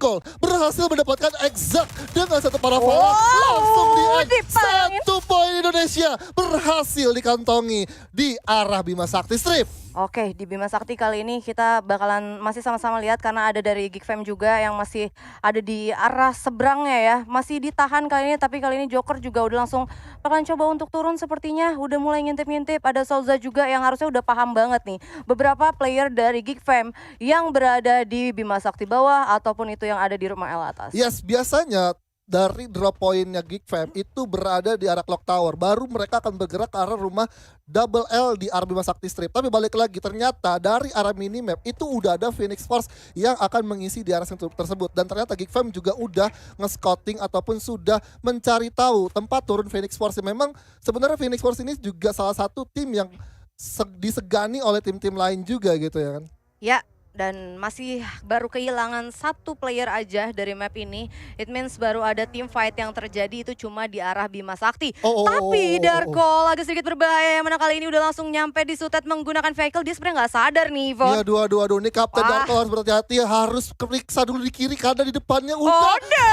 Gold berhasil mendapatkan exact dengan satu parafalan langsung di end. Dipalangin. 1 poin Indonesia berhasil dikantongi di arah Bima Sakti Strip. Oke, di Bima Sakti kali ini kita bakalan masih sama-sama lihat karena ada dari Geek Fam juga yang masih ada di arah seberangnya ya. Masih ditahan kali ini, tapi kali ini Joker juga udah langsung bakalan coba untuk turun sepertinya. Udah mulai ngintip-ngintip, ada Souza juga yang harusnya udah paham banget nih. Beberapa player dari Geek Fam yang berada di Bima Sakti bawah ataupun itu yang ada di rumah L atas. Yes, biasanya dari drop pointnya Geek Fam itu berada di arah Clock Tower. Baru mereka akan bergerak ke arah rumah Double L di arah Bima Sakti Strip. Tapi balik lagi, ternyata dari arah minimap itu udah ada Phoenix Force yang akan mengisi di arah tersebut. Dan ternyata Geek Fam juga udah nge-scouting ataupun sudah mencari tahu tempat turun Phoenix Force. Memang sebenarnya Phoenix Force ini juga salah satu tim yang disegani oleh tim-tim lain juga gitu ya kan. Ya, dan masih baru kehilangan 1 player aja dari map ini. It means baru ada team fight yang terjadi itu cuma di arah Bima Sakti. Tapi Darko agak sedikit berbahaya, yang mana kali ini udah langsung nyampe di Sutet menggunakan vehicle. Dia sebenarnya nggak sadar nih, Von. Iya, dua. Ini Kapten Darko harus berhati-hati, harus periksa dulu di kiri karena di depannya udah ada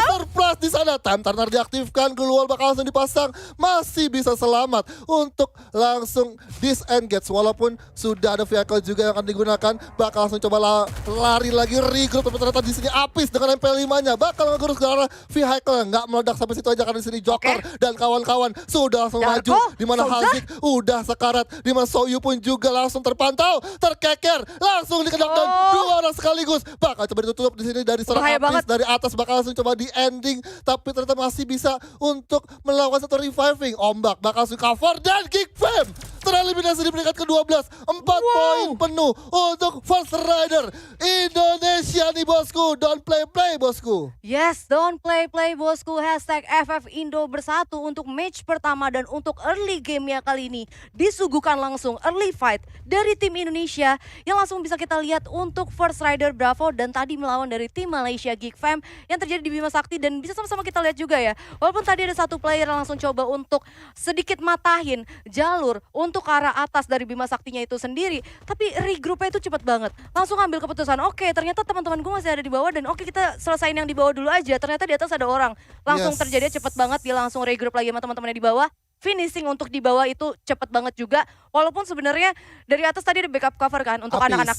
surprise di sana. Time Turner diaktifkan, keluar bakal langsung dipasang, masih bisa selamat untuk langsung disengage. Walaupun sudah ada vehicle juga yang akan digunakan, bakal langsung coba lari lagi regroup, tapi ternyata di sini Apis dengan MP5-nya bakal ngurus ke arah vehicle, nggak meledak sampai situ aja karena di sini Joker dan kawan-kawan sudah langsung maju, di mana Hazik udah sekarat, di mana Soyu pun juga langsung terpantau, terkeker, langsung dikedak dan 2 orang sekaligus bakal coba ditutup di sini dari seorang Apis dari atas, bakal langsung coba di ending, tapi ternyata masih bisa untuk melakukan satu reviving. Ombak bakal langsung cover dan Geek Fam tereliminasi di peringkat ke-12. 4 poin penuh untuk First Rider Indonesia nih bosku. Don't play bosku. Yes, don't play bosku. Hashtag FF Indo bersatu untuk match pertama dan untuk early game ya kali ini. Disuguhkan langsung early fight dari tim Indonesia yang langsung bisa kita lihat untuk First Rider Bravo dan tadi melawan dari tim Malaysia Geek Fam yang terjadi di Bima Sakti, dan bisa sama-sama kita lihat juga ya. Walaupun tadi ada 1 player yang langsung coba untuk sedikit matahin jalur untuk ke arah atas dari Bima Saktinya itu sendiri, tapi regroupnya itu cepet banget. Langsung ambil keputusan, oke, ternyata teman-teman gue masih ada di bawah dan oke, kita selesain yang di bawah dulu aja. Ternyata di atas ada orang. Langsung terjadi cepet banget, dia langsung regroup lagi sama teman-temannya di bawah. Finishing untuk di bawah itu cepet banget juga. Walaupun sebenarnya dari atas tadi ada backup cover kan untuk anak-anak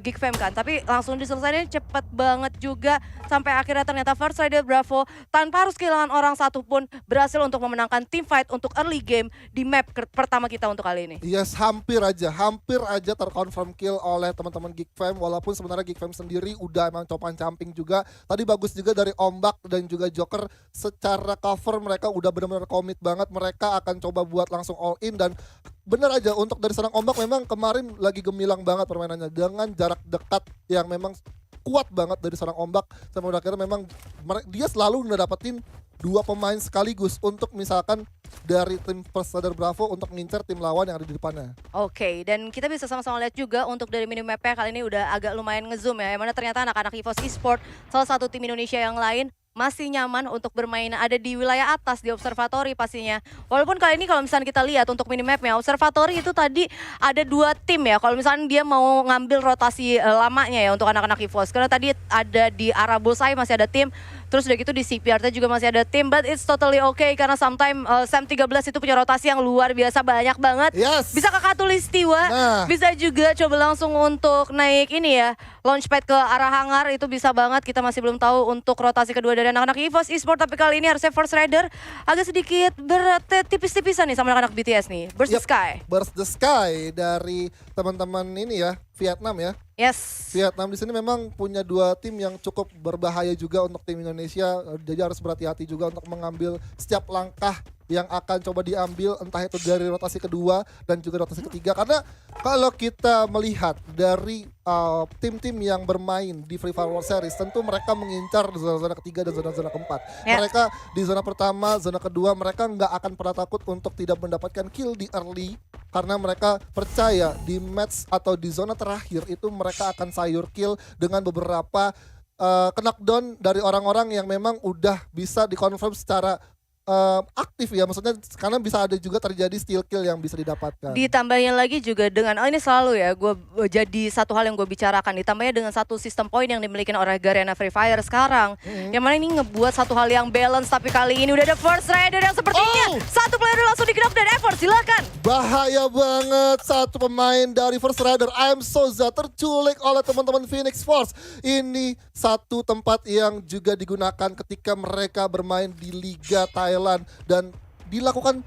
Geek Fam kan, tapi langsung diselesain cepet banget juga sampai akhirnya ternyata First Rider Bravo tanpa harus kehilangan orang satupun berhasil untuk memenangkan team fight untuk early game di map pertama kita untuk kali ini. Yes, hampir aja terkonfirm kill oleh teman-teman Geek Fam, walaupun sebenarnya Geek Fam sendiri udah emang copan camping juga. Tadi bagus juga dari Ombak dan juga Joker, secara cover mereka udah benar-benar komit banget. Mereka akan coba buat langsung all in, dan bener aja untuk dari serang Ombak memang kemarin lagi gemilang banget permainannya dengan jarak dekat yang memang kuat banget dari serang Ombak. Sampai akhirnya memang dia selalu ngedapetin 2 pemain sekaligus untuk misalkan dari tim First Rider Bravo untuk ngincer tim lawan yang ada di depannya. Oke, dan kita bisa sama-sama lihat juga untuk dari minimapnya kali ini udah agak lumayan ngezoom ya, yang mana ternyata anak-anak EVOS Esports, salah satu tim Indonesia yang lain, masih nyaman untuk bermain ada di wilayah atas di observatory pastinya. Walaupun kali ini kalau misalnya kita lihat untuk minimapnya, observatory itu tadi ada 2 tim ya. Kalau misalnya dia mau ngambil rotasi lamanya ya untuk anak-anak EVOS. Karena tadi ada di arah Bullseye masih ada tim. Terus udah gitu di CPR juga masih ada tim, but it's totally okay karena sometime Sam 13 itu punya rotasi yang luar biasa banyak banget. Bisa ke Katulistiwa, bisa juga coba langsung untuk naik ini ya, launchpad ke arah hangar itu bisa banget. Kita masih belum tahu untuk rotasi kedua dari anak-anak EVOS Esports, tapi kali ini harusnya First Rider agak sedikit tipis-tipisan nih sama anak-anak BTS nih. Burst the Sky. Burst the Sky dari teman-teman ini ya, Vietnam ya. Yes. Vietnam di sini memang punya 2 tim yang cukup berbahaya juga untuk tim Indonesia. Jadi harus berhati-hati juga untuk mengambil setiap langkah yang akan coba diambil, entah itu dari rotasi kedua dan juga rotasi ketiga. Karena kalau kita melihat dari tim-tim yang bermain di Free Fire World Series, tentu mereka mengincar zona-zona ketiga dan zona-zona keempat. Mereka di zona pertama, zona kedua, mereka nggak akan pernah takut untuk tidak mendapatkan kill di early, karena mereka percaya di match atau di zona terakhir itu mereka akan sayur kill dengan beberapa knockdown dari orang-orang yang memang udah bisa dikonfirm secara aktif ya, maksudnya karena bisa ada juga terjadi steal kill yang bisa didapatkan. Ditambahnya lagi juga dengan, ini selalu ya, gue jadi satu hal yang gue bicarakan, ditambahnya dengan satu sistem poin yang dimiliki oleh Garena Free Fire sekarang. Yang mana ini ngebuat satu hal yang balance, tapi kali ini udah ada First Rider yang sepertinya satu player langsung di-knock dan effort, silakan. Bahaya banget, satu pemain dari First Rider, I'm Soza, terculik oleh teman-teman Phoenix Force. Ini satu tempat yang juga digunakan ketika mereka bermain di Liga Thailand dan dilakukan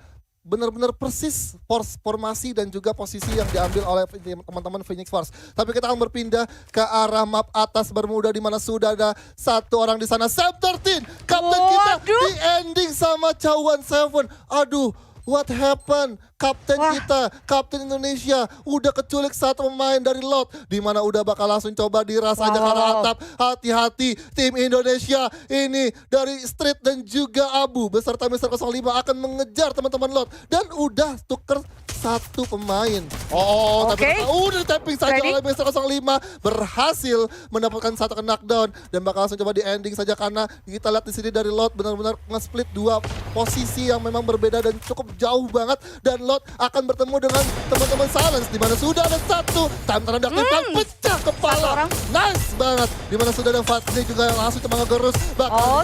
benar-benar persis formasi dan juga posisi yang diambil oleh teman-teman Phoenix Force. Tapi kita akan berpindah ke arah map atas Bermuda di mana sudah ada satu orang di sana, Sam 13, kapten kita di ending sama Chawan 7. Aduh, what happened? Kapten kita, kapten Indonesia, udah keculik satu pemain dari lot, di mana udah bakal langsung coba dirasanya ke arah atap. Hati-hati, tim Indonesia ini dari Street dan juga Abu beserta Mr. 05 akan mengejar teman-teman lot dan udah tuker satu pemain. Tapi udah tapping saja oleh Mr. 05, berhasil mendapatkan satu knockdown dan bakal langsung coba di ending saja karena kita lihat di sini dari lot benar-benar nge-split dua posisi yang memang berbeda dan cukup jauh banget, dan lot akan bertemu dengan teman-teman Silence di mana sudah ada satu time tanda aktifkan pecah kepala. Nice banget. Di mana sudah ada Fatni juga yang langsung coba ngegerus.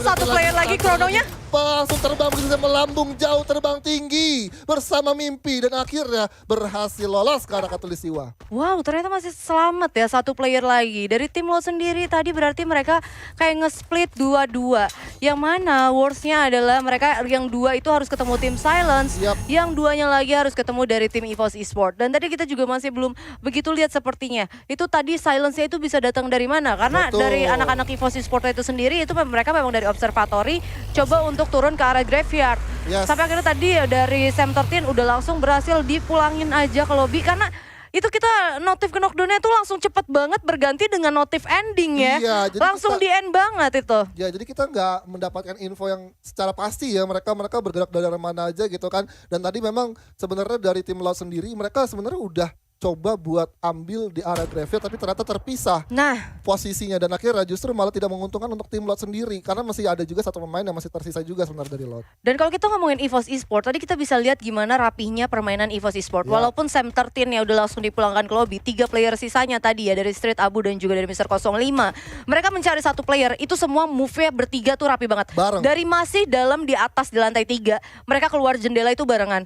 Satu player lagi krononya. Langsung terbang begitu melambung jauh, terbang tinggi bersama mimpi dan akhirnya berhasil lolos ke arah Katulistiwa. Wow, ternyata masih selamat ya satu player lagi. Dari tim lo sendiri tadi berarti mereka kayak nge-split 2-2. Yang mana worst-nya adalah mereka yang dua itu harus ketemu tim Silence, yang duanya lagi harus ketemu dari tim EVOS Esports. Dan tadi kita juga masih belum begitu lihat sepertinya. Itu tadi Silence-nya itu bisa datang dari mana? Karena dari anak-anak EVOS Esports itu sendiri itu mereka memang dari observatory coba untuk turun ke arah graveyard. Sampai akhirnya tadi dari Sam 13 udah langsung berhasil dipulangin aja ke lobby karena itu kita notif ke knockdown-nya tuh langsung cepet banget berganti dengan notif ending ya. Langsung di end banget itu. Ya, jadi kita nggak mendapatkan info yang secara pasti ya mereka bergerak dari mana aja gitu kan. Dan tadi memang sebenarnya dari tim Loud sendiri mereka sebenarnya udah coba buat ambil di area graveyard tapi ternyata terpisah posisinya dan akhirnya justru malah tidak menguntungkan untuk tim Lot sendiri karena masih ada juga satu pemain yang masih tersisa juga sebenarnya dari Lot. Dan kalau kita ngomongin EVOS Esports tadi kita bisa lihat gimana rapihnya permainan EVOS Esports. Walaupun Sam 13 ya udah langsung dipulangkan ke lobby, 3 player sisanya tadi ya dari Street, Abu dan juga dari Mr. 05. Mereka mencari satu player, itu semua move-nya bertiga tuh rapi banget. Dari masih dalam di atas di lantai 3, mereka keluar jendela itu barengan.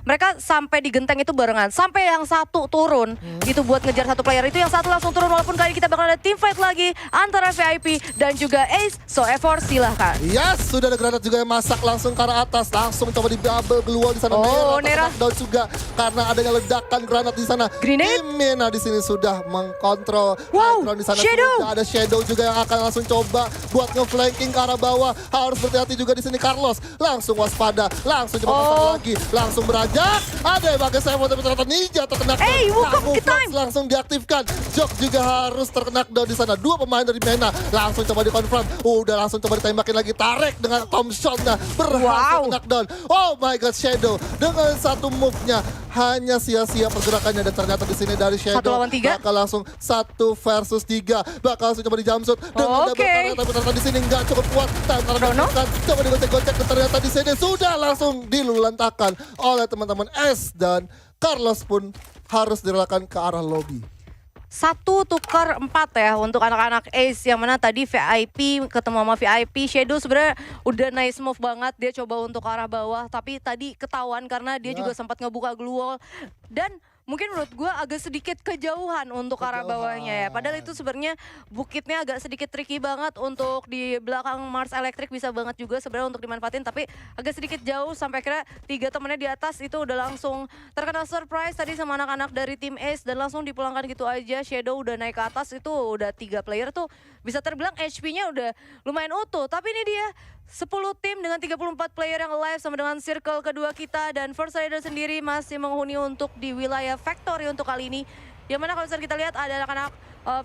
Mereka sampai di genteng itu barengan. Sampai yang satu turun itu buat ngejar satu player, itu yang satu langsung turun walaupun kali ini kita bakal ada team fight lagi antara VIP dan juga Ace. So effort silahkan. Yes, sudah ada granat juga yang masak langsung ke arah atas, langsung coba di double glual di sana. Nera down juga karena adanya ledakan granat di sana. Grenade. Mena di sini sudah mengkontrol. Di sana sudah ada Shadow juga yang akan langsung coba buat nge-flanking ke arah bawah. Harus berhati-hati juga di sini Carlos. Langsung waspada, langsung coba pasang lagi, langsung beranjak. Ada yang pakai Seven tapi ternyata Ninja terkena langsung diaktifkan. Jok juga harus terkena down di sana. Dua pemain dari Mena langsung coba dikonfront. Udah langsung coba ditembakin lagi. Tarik dengan Tom Shot-nya berhasil kena down. Oh my god, Shadow dengan satu move-nya hanya sia-sia pergerakannya dan ternyata di sini dari Shadow bakal langsung 1 versus 3. Bakal langsung coba di jumpsuit dengan double target tapi ternyata di sini nggak cukup kuat. Coba digocek-gocek ternyata di sini sudah langsung dilulantakan oleh teman-teman S dan Carlos pun harus direlakan ke arah lobby. 1 tukar 4 ya untuk anak-anak Ace, yang mana tadi VIP ketemu sama VIP. Shadow sebenarnya udah nice move banget, dia coba untuk ke arah bawah tapi tadi ketahuan karena dia juga sempat ngebuka glue wall dan mungkin menurut gue agak sedikit kejauhan untuk arah bawahnya ya. Padahal itu sebenarnya bukitnya agak sedikit tricky banget untuk di belakang Mars Electric, bisa banget juga sebenarnya untuk dimanfaatin, tapi agak sedikit jauh sampai kira 3 temennya di atas itu udah langsung terkena surprise tadi sama anak-anak dari tim Ace dan langsung dipulangkan gitu aja. Shadow udah naik ke atas, itu udah 3 player tuh bisa terbilang HP-nya udah lumayan utuh, tapi ini dia 10 tim dengan 34 player yang live sama dengan circle kedua kita, dan First Rider sendiri masih menghuni untuk di wilayah Factory untuk kali ini. Yang mana kalau kita lihat ada anak-anak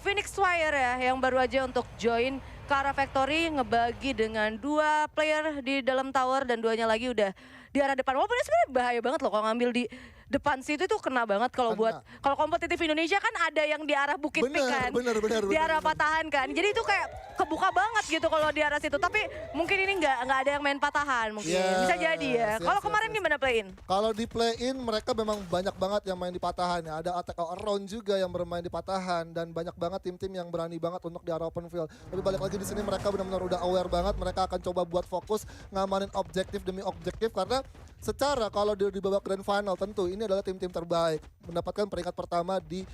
Phoenix Fire ya yang baru aja untuk join ke arah Factory, ngebagi dengan 2 player di dalam tower dan 2-nya lagi udah di arah depan. Walaupun ini sebenarnya bahaya banget loh kalau ngambil di depan situ itu kena banget kalau buat kalau kompetitif Indonesia kan ada yang di arah Bukit Pik kan. Bener. Di arah patahan kan. Jadi itu kayak kebuka banget gitu kalau di arah situ. Tapi mungkin ini nggak ada yang main patahan mungkin. Bisa jadi ya. Kalau kemarin gimana play-in? Kalau di play-in mereka memang banyak banget yang main di patahan ya. Ada attack all around juga yang bermain di patahan dan banyak banget tim-tim yang berani banget untuk di arah open field. Tapi balik lagi di sini mereka benar-benar udah aware banget. Mereka akan coba buat fokus ngamanin objektif demi objektif karena secara kalau di babak grand final tentu ini adalah tim-tim terbaik mendapatkan peringkat pertama di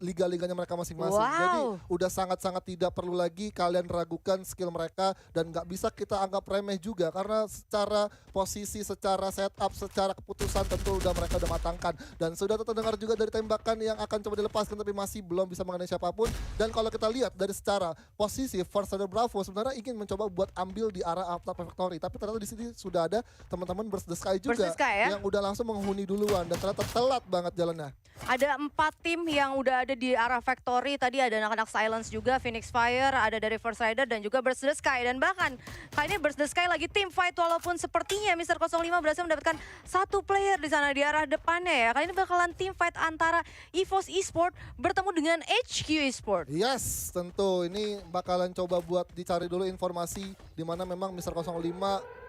liga-liganya mereka masing-masing. Jadi udah sangat-sangat tidak perlu lagi kalian ragukan skill mereka dan nggak bisa kita anggap remeh juga karena secara posisi, secara setup, secara keputusan tentu mereka udah matangkan dan sudah terdengar juga dari tembakan yang akan coba dilepaskan tapi masih belum bisa mengenai siapapun. Dan kalau kita lihat dari secara posisi First Rider Bravo sebenarnya ingin mencoba buat ambil di arah Alpha Factory tapi ternyata di sini sudah ada teman-teman Burst the Sky juga yang udah langsung menghuni duluan dan ternyata telat banget jalannya. Ada 4 tim yang udah ada di arah Factory. Tadi ada anak-anak Silence juga, Phoenix Fire, ada dari First Rider dan juga Burst the Sky. Dan bahkan kali ini Burst the Sky lagi team fight walaupun sepertinya Mr. 05 berhasil mendapatkan 1 player di sana di arah depannya ya. Kali ini bakalan team fight antara EVOS Esport bertemu dengan HQ Esport. Yes, tentu ini bakalan coba buat dicari dulu informasi di mana memang Mr. 05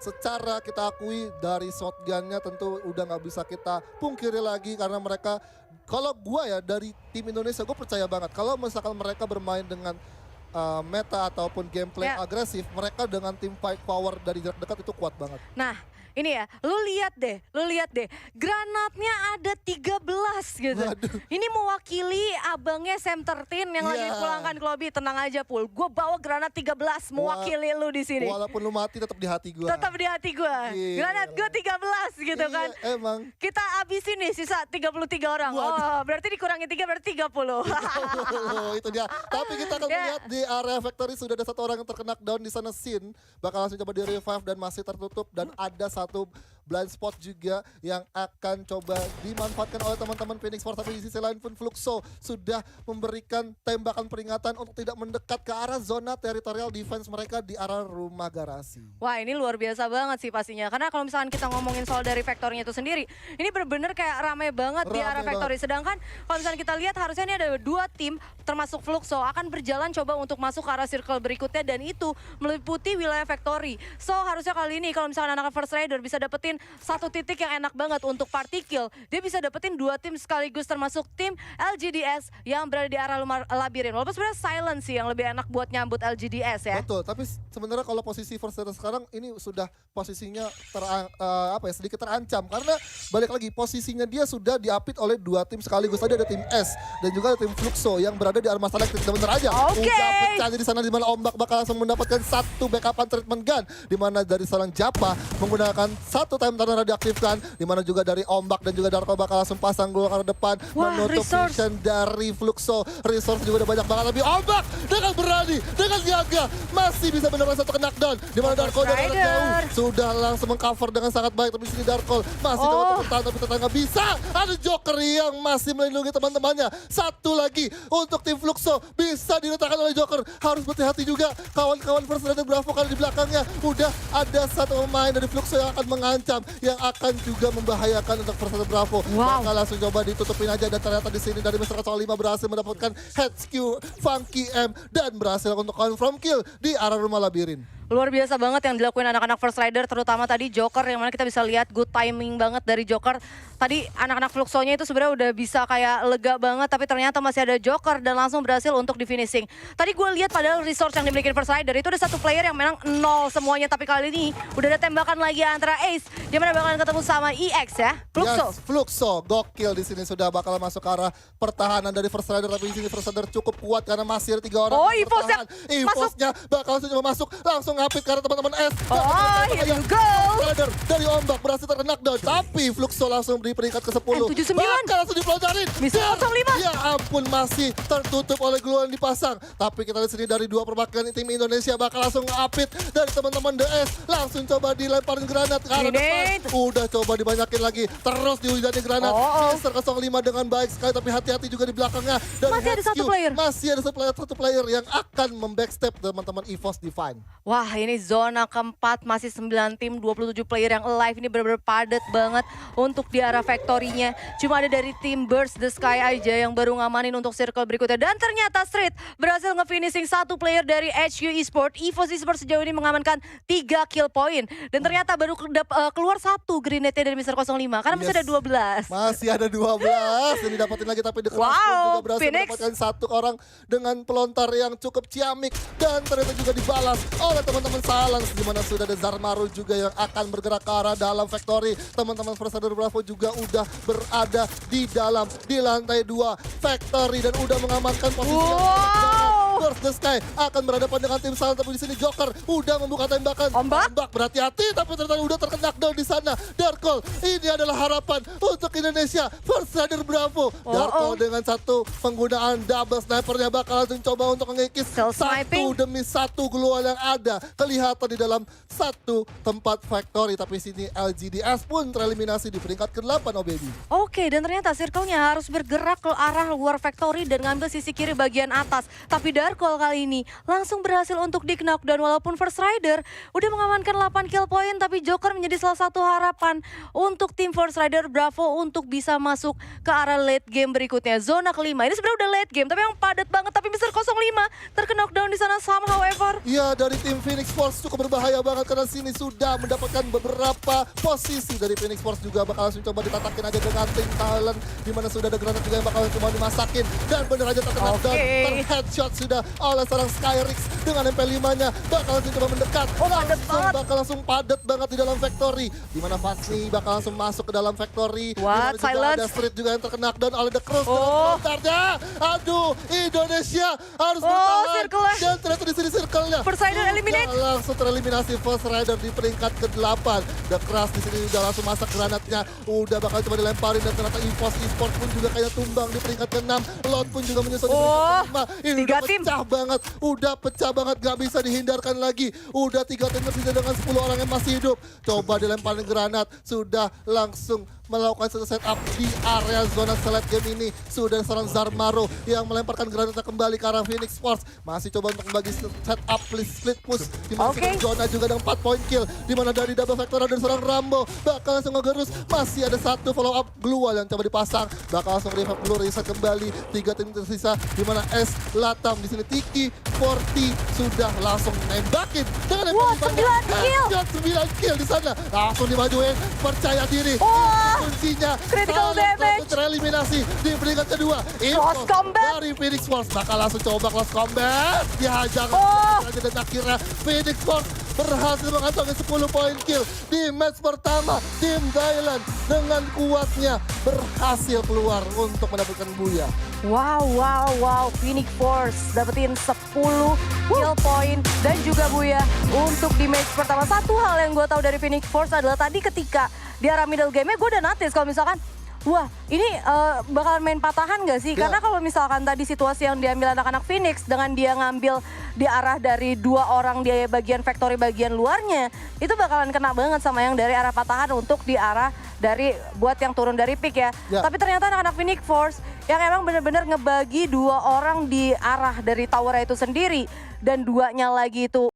secara kita akui dari shotgunnya tentu udah nggak bisa kita pungkiri lagi karena mereka kalau gua ya dari tim Indonesia gue percaya banget kalau misalkan mereka bermain dengan meta ataupun gameplay agresif mereka dengan tim fight power dari jarak dekat itu kuat banget. Nah ini ya, lu lihat deh, granatnya ada 13 gitu. Waduh. Ini mewakili abangnya Sam 13 yang lagi pulangkan ke lobby. Tenang aja Pul, gue bawa granat 13 mewakili lu di sini. Walaupun lu mati tetap di hati gue. Tetap di hati gue. Granat gue 13 gitu kan. Emang. Kita abisin nih sisa 33 orang. Waduh. Oh, berarti dikurangi 3 berarti 30. Itu dia. Tapi kita akan melihat di area Factory sudah ada 1 orang yang terkena down di sana. Sin bakal langsung coba di revive dan masih tertutup dan ada 1 blind spot juga yang akan coba dimanfaatkan oleh teman-teman Phoenix Force. Tapi di sisi lain pun Fluxo sudah memberikan tembakan peringatan untuk tidak mendekat ke arah zona teritorial defense mereka di arah rumah garasi. Wah ini luar biasa banget sih pastinya. Karena kalau misalkan kita ngomongin soal dari Factory-nya itu sendiri, ini bener-bener kayak rame banget di arah Factory. Sedangkan kalau misalkan kita lihat harusnya ini ada 2 tim termasuk Fluxo akan berjalan coba untuk masuk ke arah circle berikutnya dan itu meliputi wilayah Factory. So harusnya kali ini kalau misalkan anak First Rider bisa dapetin 1 titik yang enak banget untuk party kill, dia bisa dapetin 2 tim sekaligus termasuk tim LGDS yang berada di arah labirin. Walaupun sebenarnya Silence sih yang lebih enak buat nyambut LGDS ya. Betul, tapi sebenarnya kalau posisi First Rider sekarang ini sudah posisinya sedikit terancam karena balik lagi posisinya dia sudah diapit oleh 2 tim sekaligus. Tadi ada tim S dan juga ada tim Fluxo yang berada di arah masalah bener aja. Udah pecah di sana di mana Ombak bakal langsung mendapatkan 1 backupan treatment gun di mana dari seorang Japa menggunakan 1 time turner diaktifkan di mana juga dari Ombak dan juga Darko bakal langsung pasang gol ke depan menutup vision dari Fluxo. Resource juga udah banyak banget tapi Ombak dengan berani dengan siaga masih bisa mendapatkan 1 knockdown di mana Darko dari jauh sudah langsung mengcover dengan sangat baik tapi sini Darko masih coba bertahan tapi tetangga bisa. Ada Joker yang masih melindungi teman-temannya. 1 lagi untuk tim Fluxo bisa diletakkan oleh Joker. Harus berhati-hati juga kawan-kawan First Rider Bravo karena di belakangnya udah ada 1 pemain dari Fluxo yang akan mengancam yang akan juga membahayakan untuk First Rider Bravo. Maka langsung coba ditutupin aja dan ternyata di sini dari Mr. 05 berhasil mendapatkan HQ Funky M dan berhasil untuk confirm kill di arah rumah labirin. Luar biasa banget yang dilakuin anak-anak First Rider, terutama tadi Joker yang mana kita bisa lihat good timing banget dari Joker. Tadi anak-anak Fluxo-nya itu sebenarnya udah bisa kayak lega banget, tapi ternyata masih ada Joker dan langsung berhasil untuk di finishing. Tadi gue lihat padahal resource yang dimiliki First Rider itu ada 1 player yang menang 0 semuanya, tapi kali ini udah ada tembakan lagi antara Ace yang mana bakalan ketemu sama EX ya. Fluxo. Yes, Fluxo gokil di sini sudah bakal masuk ke arah pertahanan dari First Rider tapi di sini First Rider cukup kuat karena masih ada 3 orang. EVOS-nya bakal langsung coba masuk langsung ngapit karena teman-teman S. Here you go. Rider dari Ombak berhasil terkena knockdown tapi Fluxo langsung di peringkat ke-10. Bakal langsung dipeloncarin. Mr. 05. Ya ampun masih tertutup oleh gluon dipasang. Tapi kita lihat sini dari 2 perwakilan tim Indonesia bakal langsung ngapit dari teman-teman DS. Langsung coba dilemparin granat ke arah depan. Udah coba dibanyakin lagi. Terus dihujani granat. Mr. 05 dengan baik sekali tapi hati-hati juga di belakangnya. Dan masih ada 1 player. Masih ada 1 player yang akan membackstep teman-teman EVOS Divine. Wah ini zona keempat masih 9 tim, 27 player yang alive. Ini benar-benar padat banget untuk di arah factory-nya. Cuma ada dari tim Burst the Sky aja yang baru ngamanin untuk circle berikutnya. Dan ternyata Street berhasil nge-finishing satu player dari HQ Esport. EVOS Esport sejauh ini mengamankan 3 kill point. Dan ternyata baru keluar satu grenade-nya dari Mr. 05 karena masih ada 12. Masih ada 12 yang didapatin lagi, tapi The Crash pun juga berhasil Phoenix mendapatkan satu orang dengan pelontar yang cukup ciamik. Dan ternyata juga dibalas oleh teman-teman Silence, di mana sudah ada Zarmaru juga yang akan bergerak ke arah dalam factory. Teman-teman First Rider Bravo juga udah berada di lantai 2 factory dan udah mengamankan posisi yang baik banget. Burst the Sky akan berhadapan dengan tim Silence, tapi di sini Joker udah membuka tembakan. Ombak berhati-hati, tapi ternyata udah terkena down di sana. Darkol, ini adalah harapan untuk Indonesia. First Rider Bravo. Darkol dengan satu penggunaan double snipernya bakal langsung coba untuk mengikis satu demi satu glual yang ada kelihatan di dalam satu tempat factory. Tapi sini LGDS pun tereliminasi di peringkat ke-8, oh baby. Oke, dan ternyata circle-nya harus bergerak ke arah luar factory dan ngambil sisi kiri bagian atas. Tapi Darkol kali ini langsung berhasil untuk di-knock, dan walaupun First Rider udah mengamankan 8 kill point, tapi Joker menjadi salah satu harapan untuk tim First Rider Bravo untuk bisa masuk ke arah late game berikutnya. Zona kelima, ini sebenarnya udah late game, tapi yang padat banget. Tapi Mr. 05 terkena knockdown di sana somehow ever. Ya, dari tim Phoenix Force cukup berbahaya banget karena sini sudah mendapatkan beberapa posisi dari Phoenix Force juga bakal langsung coba ditatakin aja dengan tim Talent, di mana sudah ada granat juga yang bakal cuma dimasakin dan bener aja terkena knockdown, terheadshot sudah oleh seorang Skyrix dengan MP5-nya bakal langsung coba mendekat. Bakal langsung padat banget di dalam factory, di mana Fasni bakal langsung masuk ke dalam factory. Silence. Ada Street juga yang terkena knockdown oleh The Cross dengan frontarnya. Aduh, Indonesia harus bertahan. Dan ternyata di sini circle-nya First Rider eliminate. Langsung tereliminasi First Rider di peringkat ke-8. The Crush di sini udah langsung masak granatnya, udah bakal coba dilemparin, dan ternyata EVOS Esport pun juga kayaknya tumbang di peringkat ke-6. Lot pun juga menyusul di peringkat ke-5. Ini udah pecah banget, gak bisa dihindarkan lagi. Udah 3 tim tersisa dengan 10 orang yang masih hidup. Coba dilemparin granat, sudah langsung melakukan satu setup di area zona select game ini. Sudah seorang Zarmaro yang melemparkan granatnya kembali ke arah Phoenix Force. Masih coba untuk membagi setup split push. Dimana zona juga dengan 4 point kill. Dimana dari double factor ada seorang Rambo bakal langsung ngegerus. Masih ada satu follow up glual yang coba dipasang. Bakal langsung revive dulu, reset kembali. 3 tim tersisa. Dimana S, Latam, di sini Tiki, Forti sudah langsung nembakin dengan 9 kill di sana. Langsung dimajuin, percaya diri. Kuncinya critical damage tereliminasi di peringkat kedua. Close combat dari Phoenix Force bakal langsung coba close combat, dihajar dan akhirnya Phoenix Force berhasil mengantongi 10 poin kill di match pertama. Tim Thailand dengan kuatnya berhasil keluar untuk mendapatkan buya. Wow, Phoenix Force dapetin 10 kill point dan juga buya untuk di match pertama. Satu hal yang gue tahu dari Phoenix Force adalah tadi ketika di arah middle game-nya gue udah notice kalau misalkan wah, ini bakalan main patahan gak sih? Karena kalau misalkan tadi situasi yang diambil anak-anak Phoenix dengan dia ngambil di arah dari 2 orang di bagian factory bagian luarnya, itu bakalan kena banget sama yang dari arah patahan untuk di arah dari buat yang turun dari pick ya. Tapi ternyata anak-anak Phoenix Force yang emang bener-bener ngebagi 2 orang di arah dari tower itu sendiri dan 2-nya lagi itu